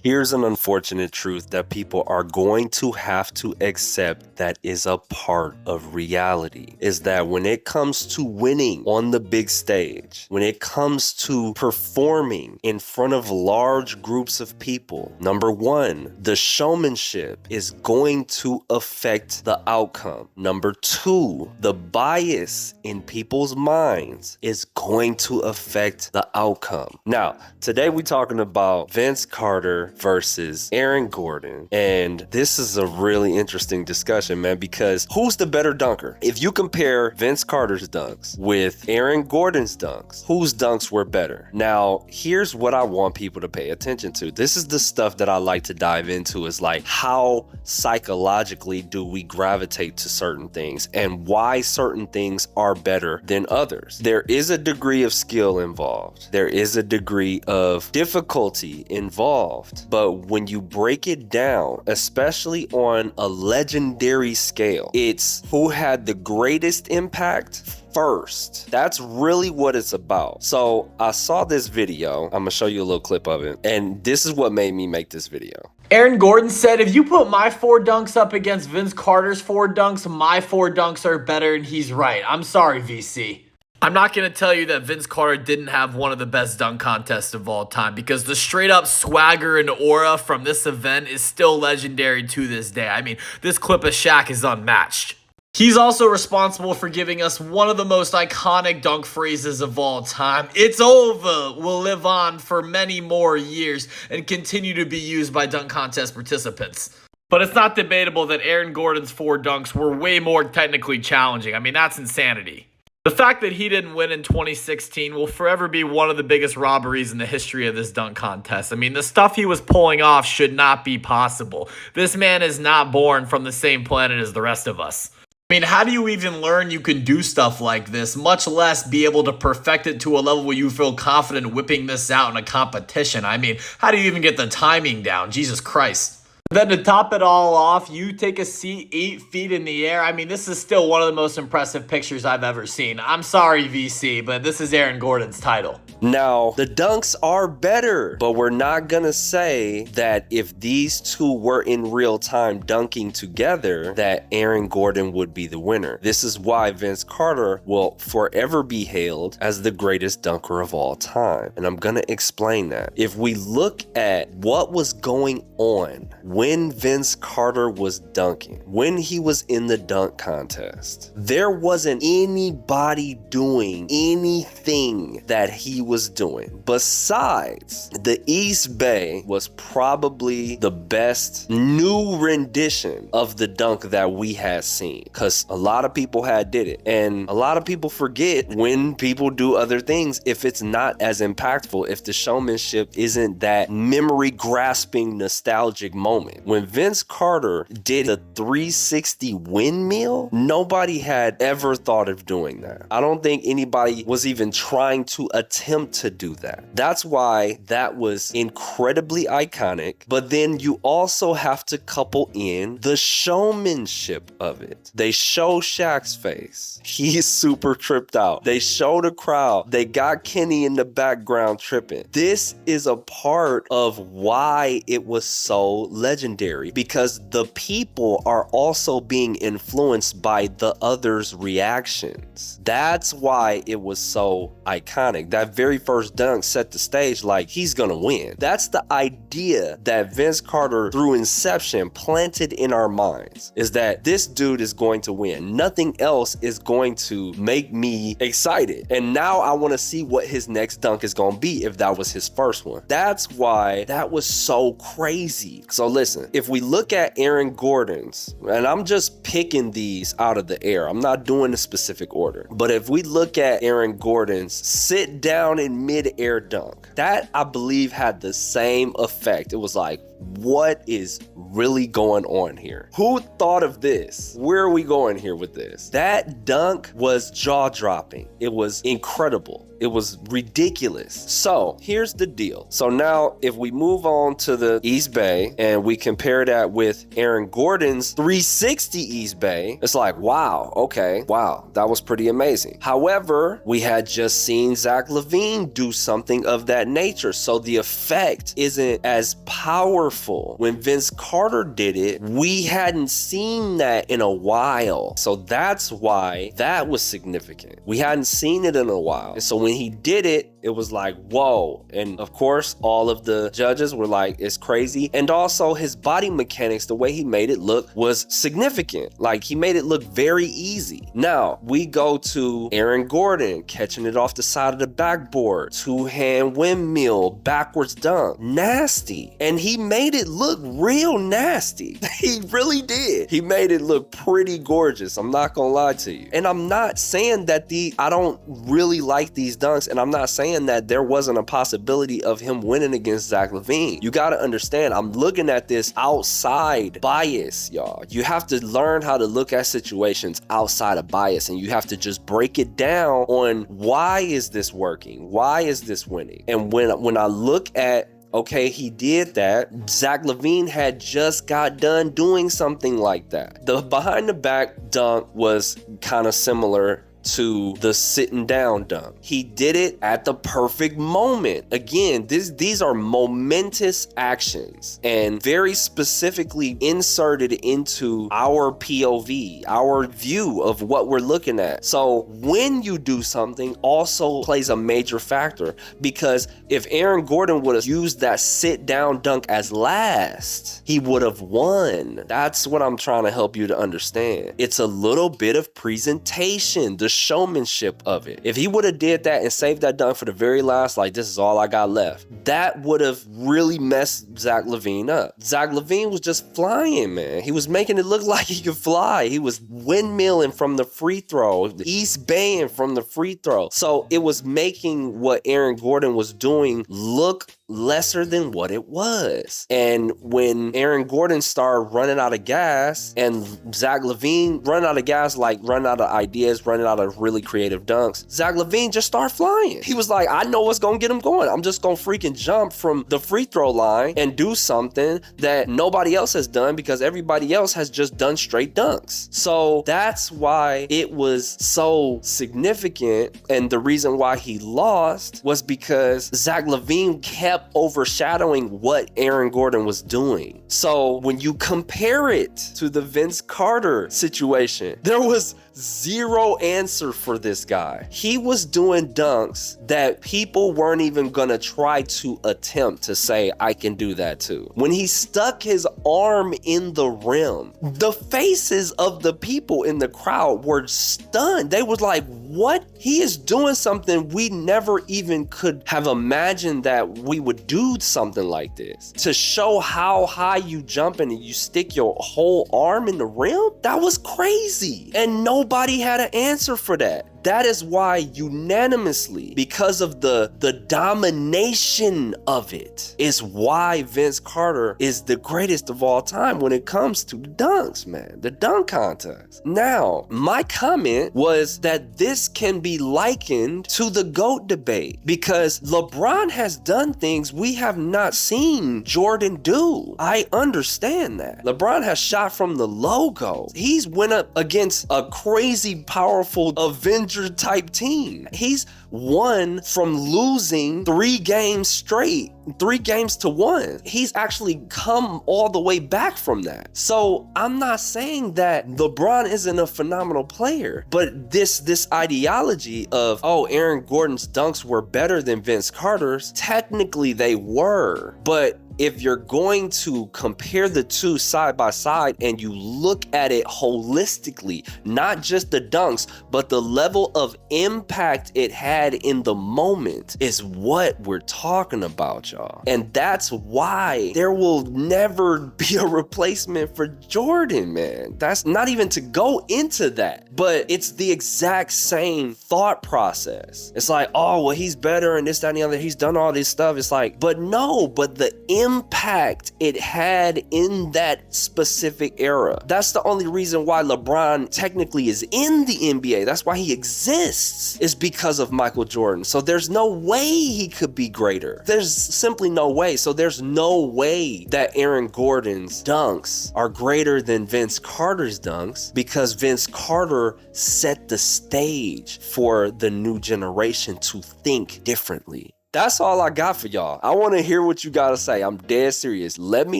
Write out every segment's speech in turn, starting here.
Here's an unfortunate truth that people are going to have to accept that is a part of reality, is that when it comes to winning on the big stage, when it comes to performing in front of large groups of people, number one, the showmanship is going to affect the outcome. Number two, the bias in people's minds is going to affect the outcome. Now, today we're talking about Vince Carter versus Aaron Gordon. And this is a really interesting discussion, man, because who's the better dunker? If you compare Vince Carter's dunks with Aaron Gordon's dunks, whose dunks were better? Now, here's what I want people to pay attention to. This is the stuff that I like to dive into, is like, how psychologically do we gravitate to certain things and why certain things are better than others? There is a degree of skill involved. There is a degree of difficulty involved. But when you break it down, especially on a legendary scale, it's who had the greatest impact first. That's really what it's about. So I saw this video. I'm gonna show you a little clip of it. And this is what made me make this video. Aaron Gordon said, if you put my 4 dunks up against Vince Carter's 4 dunks, my 4 dunks are better, and he's right. I'm sorry, VC. I'm not going to tell you that Vince Carter didn't have one of the best dunk contests of all time, because the straight up swagger and aura from this event is still legendary to this day. I mean, this clip of Shaq is unmatched. He's also responsible for giving us one of the most iconic dunk phrases of all time. "It's over" will live on for many more years and continue to be used by dunk contest participants. But it's not debatable that Aaron Gordon's 4 dunks were way more technically challenging. I mean, that's insanity. The fact that he didn't win in 2016 will forever be one of the biggest robberies in the history of this dunk contest. I mean, the stuff he was pulling off should not be possible. This man is not born from the same planet as the rest of us. I mean, how do you even learn you can do stuff like this, much less be able to perfect it to a level where you feel confident whipping this out in a competition? I mean, how do you even get the timing down? Jesus Christ. Then to top it all off, you take a seat 8 feet in the air. I mean, this is still one of the most impressive pictures I've ever seen. I'm sorry, VC, but this is Aaron Gordon's title. Now, the dunks are better, but we're not gonna say that if these two were in real time dunking together, that Aaron Gordon would be the winner. This is why Vince Carter will forever be hailed as the greatest dunker of all time. And I'm gonna explain that. If we look at what was going on when Vince Carter was dunking, when he was in the dunk contest, there wasn't anybody doing anything that he was doing. Besides, the East Bay was probably the best new rendition of the dunk that we had seen, because a lot of people had did it, and a lot of people forget when people do other things if it's not as impactful, if the showmanship isn't that memory grasping nostalgic moment. When Vince Carter did the 360 windmill, nobody had ever thought of doing that. I don't think anybody was even trying to attempt to do that. That's why that was incredibly iconic. But then you also have to couple in the showmanship of it. They show Shaq's face. He's super tripped out. They show the crowd. They got Kenny in the background tripping. This is a part of why it was so legendary, because the people are also being influenced by the others' reactions. That's why it was so iconic. That very first dunk set the stage like he's gonna win. That's the idea that Vince Carter through inception planted in our minds, is that this dude is going to win. Nothing else is going to make me excited. And now I want to see what his next dunk is going to be if that was his first one. That's why that was so crazy. So listen, if we look at Aaron Gordon's, and I'm just picking these out of the air, I'm not doing a specific order, but if we look at Aaron Gordon's sit down in mid-air dunk, that I believe had the same effect. It was like, what is really going on here? Who thought of this? Where are we going here with this? That dunk was jaw-dropping. It was incredible. It was ridiculous. So here's the deal. So now if we move on to the East Bay and we compare that with Aaron Gordon's 360 East Bay, it's like, wow, okay, wow, that was pretty amazing. However, we had just seen Zach LaVine do something of that nature. So the effect isn't as powerful. When Vince Carter did it, we hadn't seen that in a while. So that's why that was significant. We hadn't seen it in a while. And so when he did it, it was like, whoa. And of course, all of the judges were like, it's crazy. And also his body mechanics, the way he made it look was significant. Like he made it look very easy. Now we go to Aaron Gordon catching it off the side of the backboard, two-hand windmill, backwards dunk, nasty. And he made it look real nasty. He really did. He made it look pretty gorgeous. I'm not gonna lie to you. And I'm not saying that I don't really like these dunks, and I'm not saying that there wasn't a possibility of him winning against Zach LaVine. You got to understand, I'm looking at this outside bias, y'all. You have to learn how to look at situations outside of bias, and you have to just break it down on why is this working? Why is this winning? And when I look at, okay, he did that. Zach LaVine had just got done doing something like that. The behind the back dunk was kind of similar to the sitting down dunk. He did it at the perfect moment. Again, these are momentous actions and very specifically inserted into our POV, our view of what we're looking at. So when you do something also plays a major factor, because if Aaron Gordon would have used that sit down dunk as last, he would have won. That's what I'm trying to help you to understand. It's a little bit of presentation, the showmanship of it. If he would have did that and saved that dunk for the very last, like, this is all I got left, that would have really messed Zach LaVine up. Zach LaVine was just flying, man. He was making it look like he could fly. He was windmilling from the free throw, East Baying from the free throw. So it was making what Aaron Gordon was doing look lesser than what it was. And when Aaron Gordon started running out of gas and Zach LaVine run out of gas, like run out of ideas, running out of really creative dunks, Zach LaVine just started flying. He was like, I know what's gonna get him going. I'm just gonna freaking jump from the free throw line and do something that nobody else has done, because everybody else has just done straight dunks. So that's why it was so significant. And the reason why he lost was because Zach LaVine kept overshadowing what Aaron Gordon was doing. So when you compare it to the Vince Carter situation, there was zero answer for this guy. He was doing dunks that people weren't even gonna try to attempt to say, I can do that too. When he stuck his arm in the rim, the faces of the people in the crowd were stunned. They was like, what? He is doing something we never even could have imagined that we would do something like this. To show how high you jump and you stick your whole arm in the rim, that was crazy. And nobody had an answer for that. That is why unanimously, because of the domination of it, is why Vince Carter is the greatest of all time when it comes to the dunks, man. The dunk contest. Now, my comment was that this can be likened to the GOAT debate, because LeBron has done things we have not seen Jordan do. I understand that. LeBron has shot from the logo. He's went up against a crazy powerful Avenger type team. He's won from losing 3 games straight, 3 games to 1. He's actually come all the way back from that. So I'm not saying that LeBron isn't a phenomenal player, but this ideology of, oh, Aaron Gordon's dunks were better than Vince Carter's, technically they were, but if you're going to compare the two side by side and you look at it holistically, not just the dunks, but the level of impact it had in the moment, is what we're talking about, y'all. And that's why there will never be a replacement for Jordan, man. That's not even to go into that, but it's the exact same thought process. It's like, oh, well, he's better and this, that, and the other. He's done all this stuff. It's like, but no, but the impact it had in that specific era. That's the only reason why LeBron technically is in the NBA. That's why he exists, is because of Michael Jordan. So there's no way he could be greater. There's simply no way. So there's no way that Aaron Gordon's dunks are greater than Vince Carter's dunks, because Vince Carter set the stage for the new generation to think differently. That's all I got for y'all. I want to hear what you got to say. I'm dead serious. Let me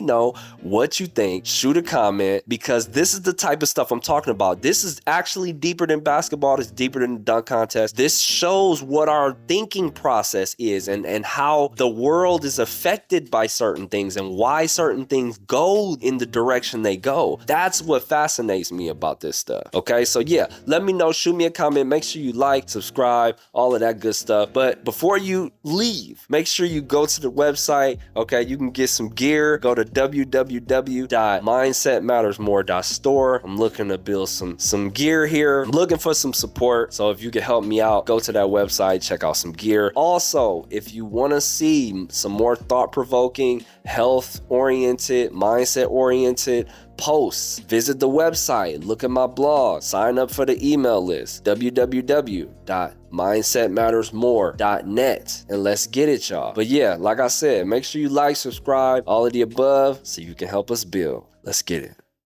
know what you think. Shoot a comment, because this is the type of stuff I'm talking about. This is actually deeper than basketball. It's deeper than the dunk contest. This shows what our thinking process is, and how the world is affected by certain things and why certain things go in the direction they go. That's what fascinates me about this stuff. Okay, so yeah, let me know. Shoot me a comment. Make sure you like, subscribe, all of that good stuff. But before you leave, make sure you go to the website. Okay, you can get some gear. Go to www.mindsetmattersmore.store. I'm looking to build some gear here. I'm looking for some support, so if you can help me out, go to that website, check out some gear. Also, if you want to see some more thought-provoking, health-oriented, mindset-oriented posts, visit the website, look at my blog, sign up for the email list, www.mindsetmattersmore.net, and let's get it, y'all. But yeah, like I said, make sure you like, subscribe, all of the above, so you can help us build. Let's get it.